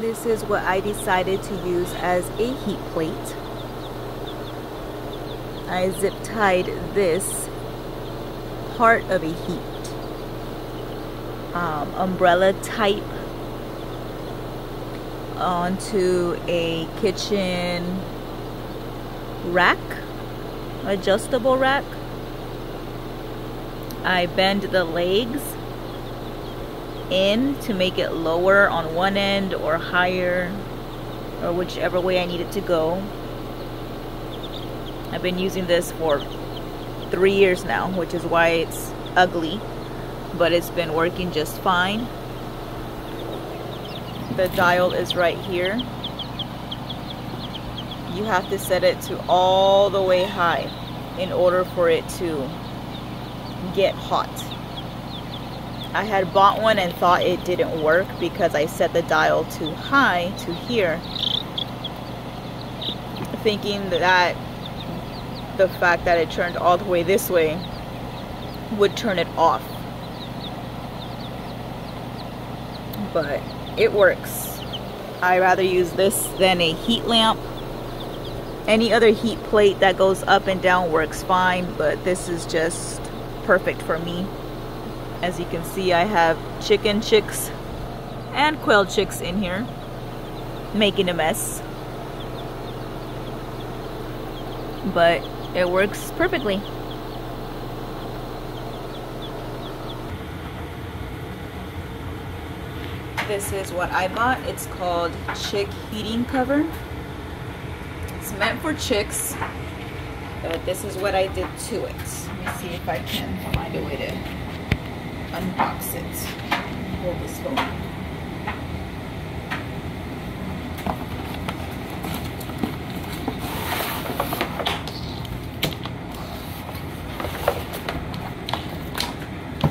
This is what I decided to use as a heat plate. I zip tied this part of a heat umbrella type onto a kitchen rack, adjustable rack. I bend the legs in to make it lower on one end or higher, or whichever way I need it to go. I've been using this for 3 years now, which is why it's ugly, but it's been working just fine. The dial is right here. You have to set it to all the way high in order for it to get hot. I had bought one and thought it didn't work because I set the dial too high to here, thinking that the fact that it turned all the way this way would turn it off. But it works. I rather use this than a heat lamp. Any other heat plate that goes up and down works fine, but this is just perfect for me. As you can see, I have chicken chicks and quail chicks in here making a mess, but it works perfectly. This is what I bought. It's called chick heating cover. It's meant for chicks, but this is what I did to it. Let me see if I can find a way to unbox it. Hold this phone.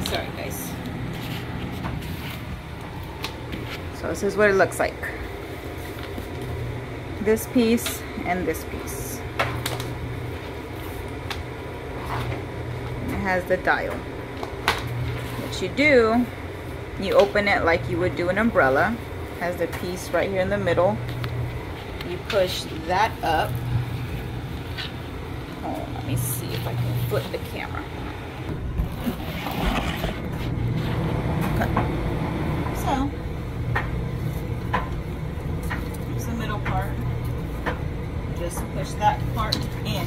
Sorry guys. So this is what it looks like. This piece and this piece. It has the dial. What you do, you open it like you would do an umbrella. It has the piece right here in the middle. You push that up. Oh, let me see if I can flip the camera. Okay. So, here's the middle part. Just push that part in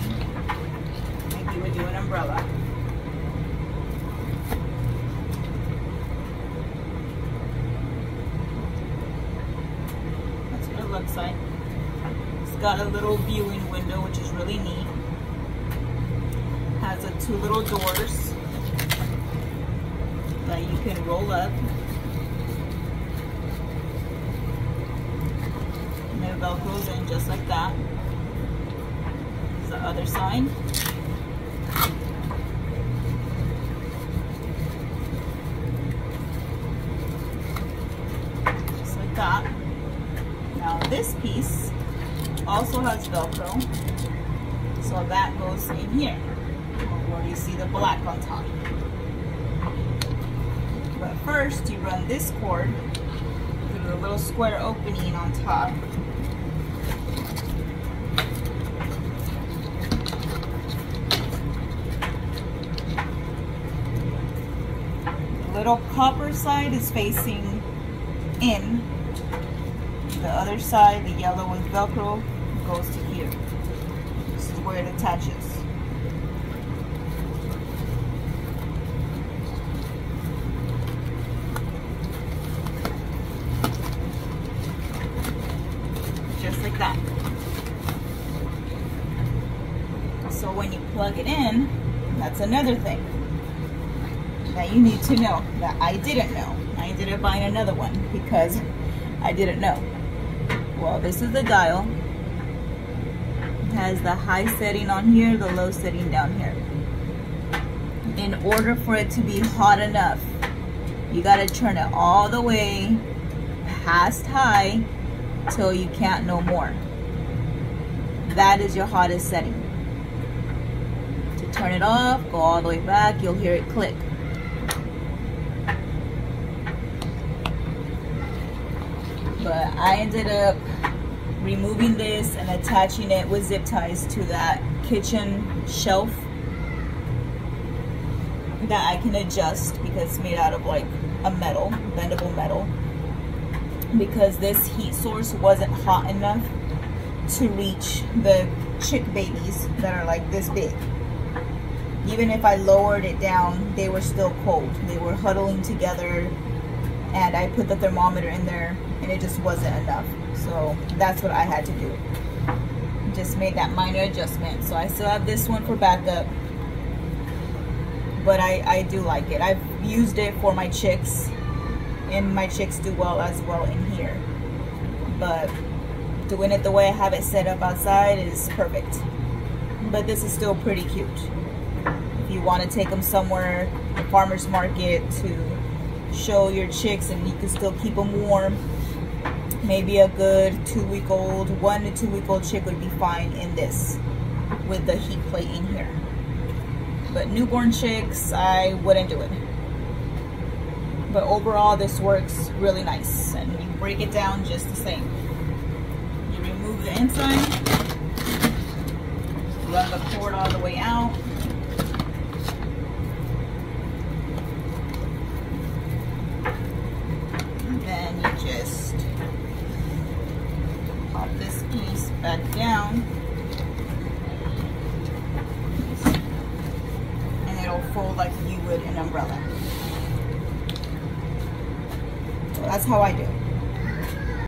like you would do an umbrella. That's what it looks like. It's got a little viewing window, which is really neat. Has two little doors that you can roll up. And it velcros in just like that. The other side. Just like that. Now this piece also has Velcro, so that goes in here where you see the black on top. But first you run this cord through the little square opening on top. Little copper side is facing in. The other side, the yellow with Velcro, goes to here. This is where it attaches. Just like that. So when you plug it in, that's another thing that you need to know that I didn't know. I ended up buying another one because I didn't know. Well, this is the dial. It has the high setting on here, the low setting down here. In order for it to be hot enough, you gotta turn it all the way past high till you can't no more. That is your hottest setting. To turn it off, go all the way back, you'll hear it click. But I ended up removing this and attaching it with zip ties to that kitchen shelf that I can adjust because it's made out of like a metal, bendable metal, because this heat source wasn't hot enough to reach the chick babies that are like this big. Even if I lowered it down, they were still cold. They were huddling together, and I put the thermometer in there and it just wasn't enough. So that's what I had to do. Just made that minor adjustment. So I still have this one for backup, but I do like it. I've used it for my chicks, and my chicks do well as well in here. But doing it the way I have it set up outside is perfect. But this is still pretty cute. If you want to take them somewhere, a farmer's market, to show your chicks and you can still keep them warm, maybe a good 2-week-old, 1 to 2-week-old chick would be fine in this with the heat plate in here. But newborn chicks, I wouldn't do it. But overall, this works really nice, and you break it down just the same. You remove the inside, run the cord all the way out, and then you just pop this piece back down, and it'll fold like you would an umbrella. So that's how I do it.